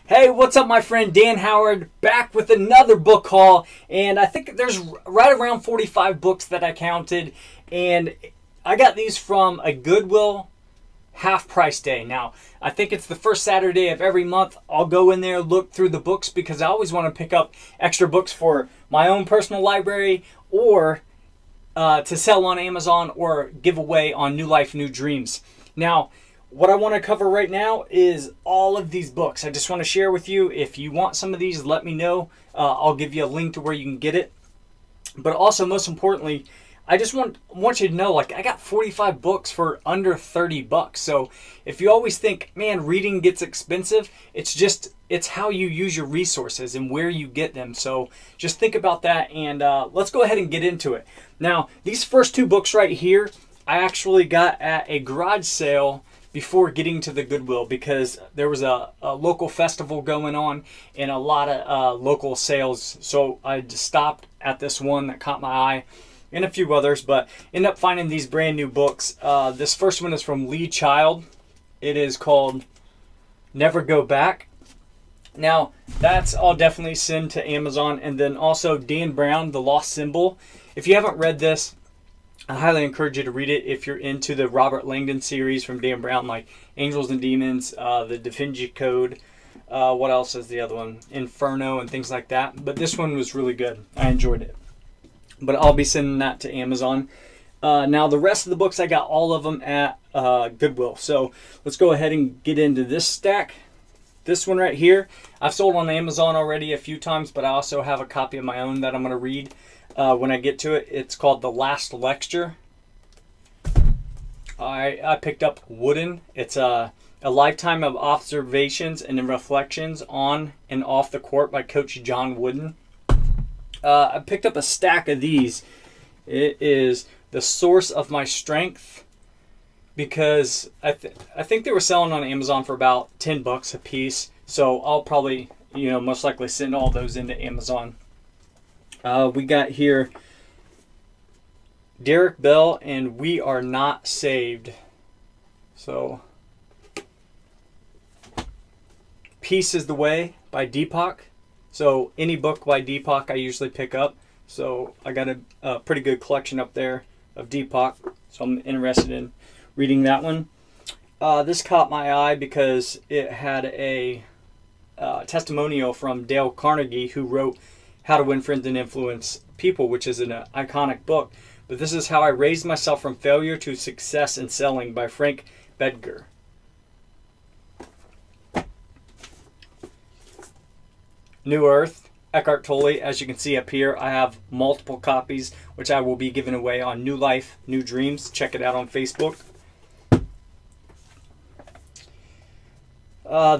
Hey, what's up, my friend Dan Howard, back with another book haul. And I think there's right around 45 books that I counted. And I got these from a Goodwill half price day. Now, I think it's the first Saturday of every month. I'll go in there, look through the books, because I always want to pick up extra books for my own personal library, or to sell on Amazon, or give away on New Life, New Dreams. Now, what I want to cover right now is all of these books. I just want to share with you. If you want some of these, let me know. I'll give you a link to where you can get it. But also, most importantly, I just want you to know, like, I got 45 books for under 30 bucks. So if you always think, man, reading gets expensive, it's how you use your resources and where you get them. So just think about that, and let's go ahead and get into it. Now, these first two books right here, I actually got at a garage sale before getting to the Goodwill, because there was a local festival going on and a lot of local sales. So I just stopped at this one that caught my eye, and a few others, but ended up finding these brand new books. This first one is from Lee Child. It is called Never Go Back. Now, I'll definitely send to Amazon. And then also Dan Brown, The Lost Symbol. If you haven't read this, I highly encourage you to read it if you're into the Robert Langdon series from Dan Brown, like Angels and Demons, the Da Vinci Code. What else is the other one? Inferno and things like that. But this one was really good. I enjoyed it. But I'll be sending that to Amazon. Now, the rest of the books, I got all of them at Goodwill. So let's go ahead and get into this stack. This one right here, I've sold on Amazon already a few times, but I also have a copy of my own that I'm going to read when I get to it. It's called The Last Lecture. I picked up Wooden. It's a lifetime of observations and reflections on and off the court by Coach John Wooden. I picked up a stack of these. It is The Source of My Strength, because I think they were selling on Amazon for about 10 bucks a piece. So I'll probably, most likely send all those into Amazon. We got here Derek Bell and We Are Not Saved. So Peace is the Way by Deepak. So any book by Deepak I usually pick up. So I got a pretty good collection up there of Deepak. So I'm interested in reading that one. This caught my eye because it had a testimonial from Dale Carnegie, who wrote How to Win Friends and Influence People, which is an iconic book. But this is How I Raised Myself from Failure to Success in Selling by Frank Bedger. New Earth, Eckhart Tolle. As you can see up here, I have multiple copies, which I will be giving away on New Life, New Dreams. Check it out on Facebook.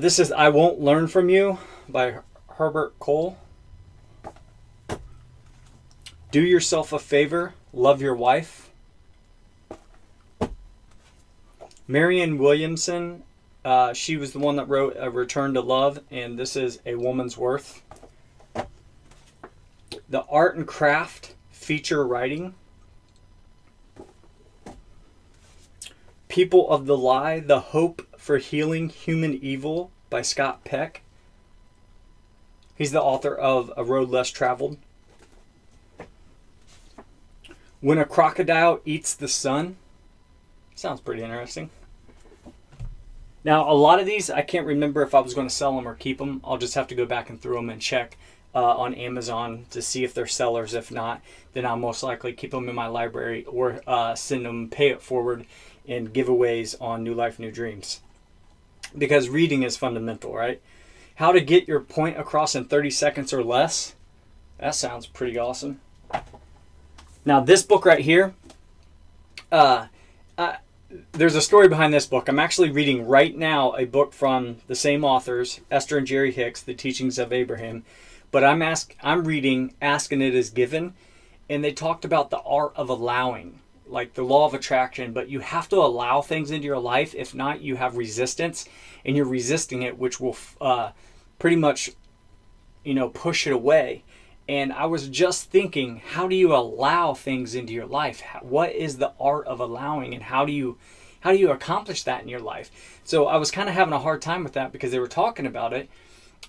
This is I Won't Learn From You by Herbert Cole. Do Yourself a Favor, Love Your Wife. Marianne Williamson, she was the one that wrote A Return to Love, and this is A Woman's Worth. The Art and Craft, Feature Writing. People of the Lie, The Hope for Healing Human Evil by Scott Peck. He's the author of A Road Less Traveled. When a Crocodile Eats the Sun. Sounds pretty interesting. Now, a lot of these, I can't remember if I was going to sell them or keep them. I'll just have to go back and through them and check on Amazon to see if they're sellers. If not, then I'll most likely keep them in my library, or send them, pay it forward, and giveaways on New Life, New Dreams. Because reading is fundamental, right? How to Get Your Point Across in 30 Seconds or Less. That sounds pretty awesome. Now, this book right here, there's a story behind this book. I'm actually reading right now a book from the same authors, Esther and Jerry Hicks, The Teachings of Abraham. But I'm reading Asking It Is Given, and they talked about the art of allowing, like the law of attraction. But you have to allow things into your life. If not, you have resistance, and you're resisting it, which will pretty much, push it away. And I was just thinking, how do you allow things into your life? What is the art of allowing, and how do you accomplish that in your life? So I was kind of having a hard time with that, because they were talking about it,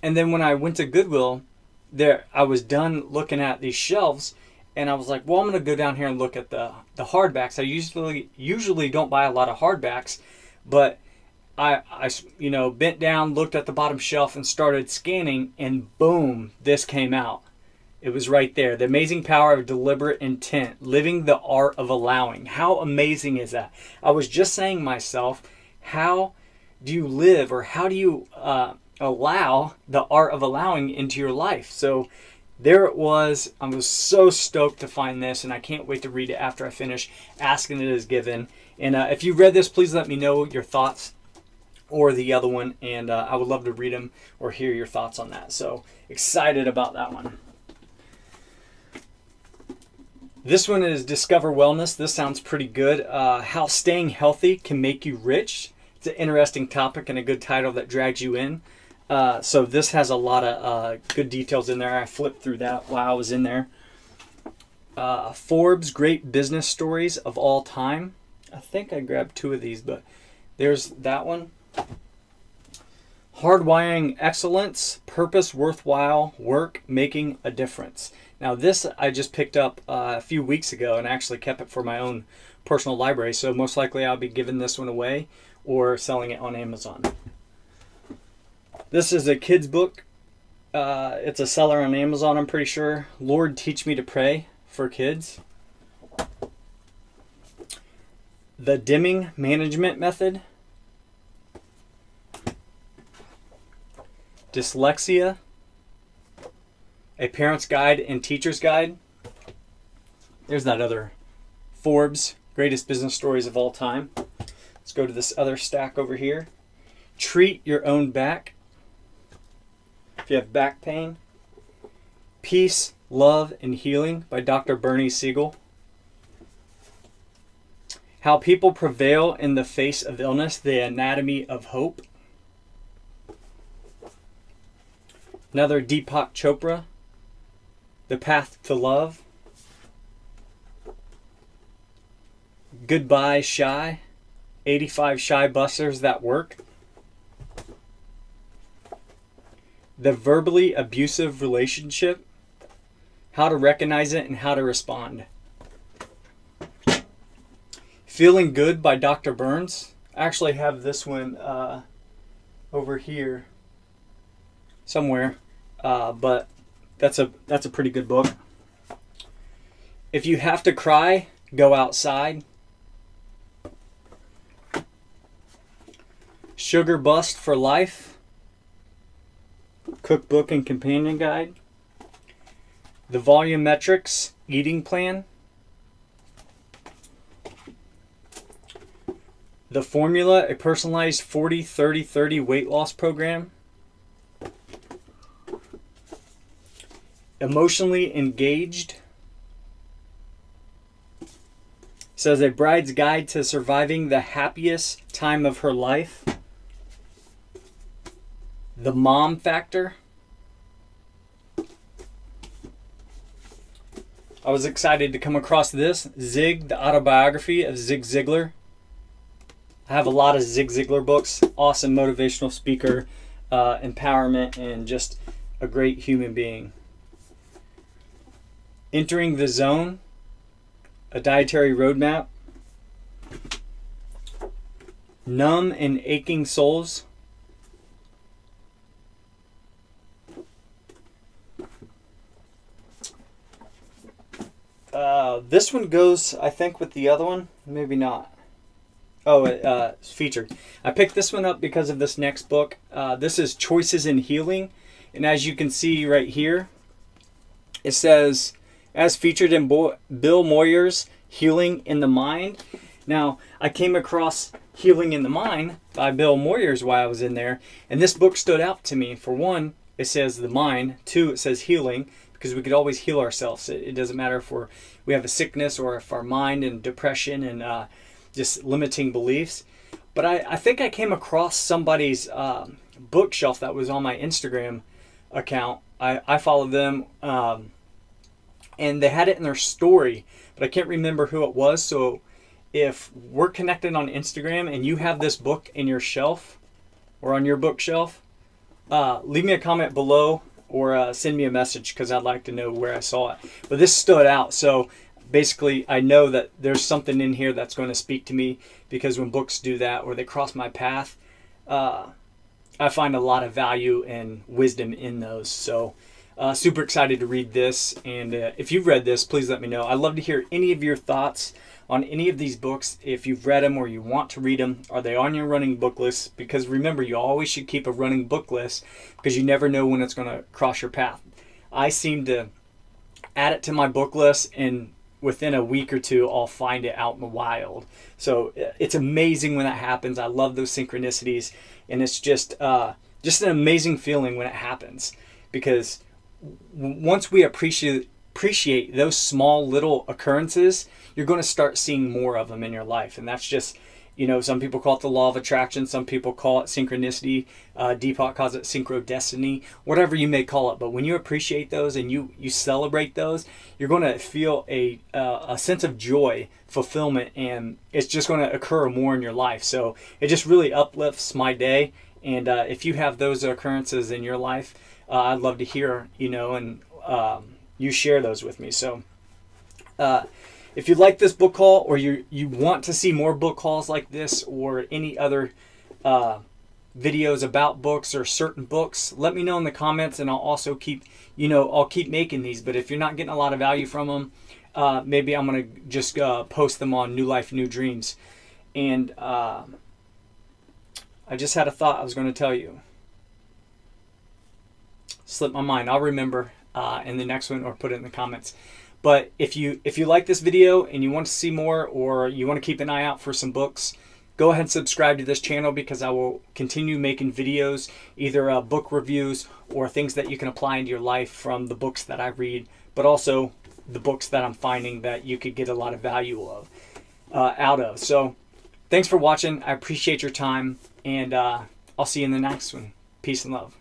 And then when I went to Goodwill, I was done looking at these shelves, and I was like, well, I'm going to go down here and look at the hardbacks. I usually don't buy a lot of hardbacks, but I bent down, looked at the bottom shelf, and started scanning, and boom, this came out. It was right there. The Amazing Power of Deliberate Intent, Living the Art of Allowing. How amazing is that? I was just saying to myself, how do you live, or how do you allow the art of allowing into your life? So there it was. I was so stoked to find this, and I can't wait to read it after I finish Asking It Is Given. And if you read this, please let me know your thoughts, or the other one, and I would love to read them or hear your thoughts on that. So excited about that one. This one is Discover Wellness. This sounds pretty good. How Staying Healthy Can Make You Rich. It's an interesting topic and a good title that drags you in. So this has a lot of good details in there. I flipped through that while I was in there. Forbes Great Business Stories of All Time. I think I grabbed 2 of these, but there's that one. Hardwiring Excellence, Purpose Worthwhile Work Making a Difference. Now this I just picked up a few weeks ago and actually kept it for my own personal library. So most likely I'll be giving this one away or selling it on Amazon. This is a kid's book. It's a seller on Amazon, I'm pretty sure. Lord, Teach Me to Pray, for kids. The Dimming Management Method. Dyslexia, A Parent's Guide and Teacher's Guide. There's that other Forbes Greatest Business Stories of All Time. Let's go to this other stack over here. Treat Your Own Back. If you have back pain. Peace, Love, and Healing by Dr. Bernie Siegel. How People Prevail in the Face of Illness, The Anatomy of Hope. Another Deepak Chopra, The Path to Love. Goodbye Shy, 85 Shy Busters That Work. The Verbally Abusive Relationship, How to Recognize It and How to Respond. Feeling Good by Dr. Burns. I actually have this one over here somewhere. But that's a pretty good book. If You Have to Cry, Go Outside. Sugar Bust for Life. Cookbook and Companion Guide. The Volumetrics Eating Plan. The Formula, A Personalized 40-30-30 Weight Loss Program. Emotionally Engaged. Says A Bride's Guide to Surviving the Happiest Time of Her Life. The Mom Factor. I was excited to come across this. Zig, the Autobiography of Zig Ziglar. I have a lot of Zig Ziglar books. Awesome motivational speaker, empowerment, and just a great human being. Entering the Zone, A Dietary Roadmap. Numb and Aching Souls. This one goes, I think, with the other one. Maybe not. Oh, it's featured. I picked this one up because of this next book. This is Choices in Healing. And as you can see right here, it says, as featured in Bill Moyer's Healing in the Mind. Now, I came across Healing in the Mind by Bill Moyers while I was in there, and this book stood out to me. For one, it says the mind. 2, it says healing, because we could always heal ourselves. It doesn't matter if we have a sickness or if our mind and depression and just limiting beliefs. But I think I came across somebody's bookshelf that was on my Instagram account. I followed them. And they had it in their story, but I can't remember who it was. So if we're connected on Instagram and you have this book in your shelf or on your bookshelf, leave me a comment below or send me a message, because I'd like to know where I saw it. But this stood out. So basically, I know that there's something in here that's going to speak to me, because when books do that or they cross my path, I find a lot of value and wisdom in those. So super excited to read this. And if you've read this, please let me know. I'd love to hear any of your thoughts on any of these books. If you've read them or you want to read them, are they on your running book list? Because remember, you always should keep a running book list, because you never know when it's going to cross your path. I seem to add it to my book list, and within a week or two, I'll find it out in the wild. So it's amazing when that happens. I love those synchronicities, and it's just an amazing feeling when it happens, because once we appreciate those small little occurrences, you're going to start seeing more of them in your life. And that's just, you know, some people call it the law of attraction, some people call it synchronicity, Deepak calls it synchrodestiny, whatever you may call it. But when you appreciate those and you celebrate those, you're going to feel a sense of joy, fulfillment, and it's just going to occur more in your life. So it just really uplifts my day. And if you have those occurrences in your life, I'd love to hear, you know, and you share those with me. So if you like this book haul, or you want to see more book hauls like this, or any other videos about books or certain books, let me know in the comments, and I'll also keep, you know, I'll keep making these. But if you're not getting a lot of value from them, maybe I'm going to just post them on New Life, New Dreams. And I just had a thought I was going to tell you. Slipped my mind. I'll remember in the next one, or put it in the comments. But if you like this video and you want to see more, or you want to keep an eye out for some books, go ahead and subscribe to this channel, because I will continue making videos, either book reviews or things that you can apply into your life from the books that I read, but also the books that I'm finding that you could get a lot of value out of. So thanks for watching. I appreciate your time, and I'll see you in the next one. Peace and love.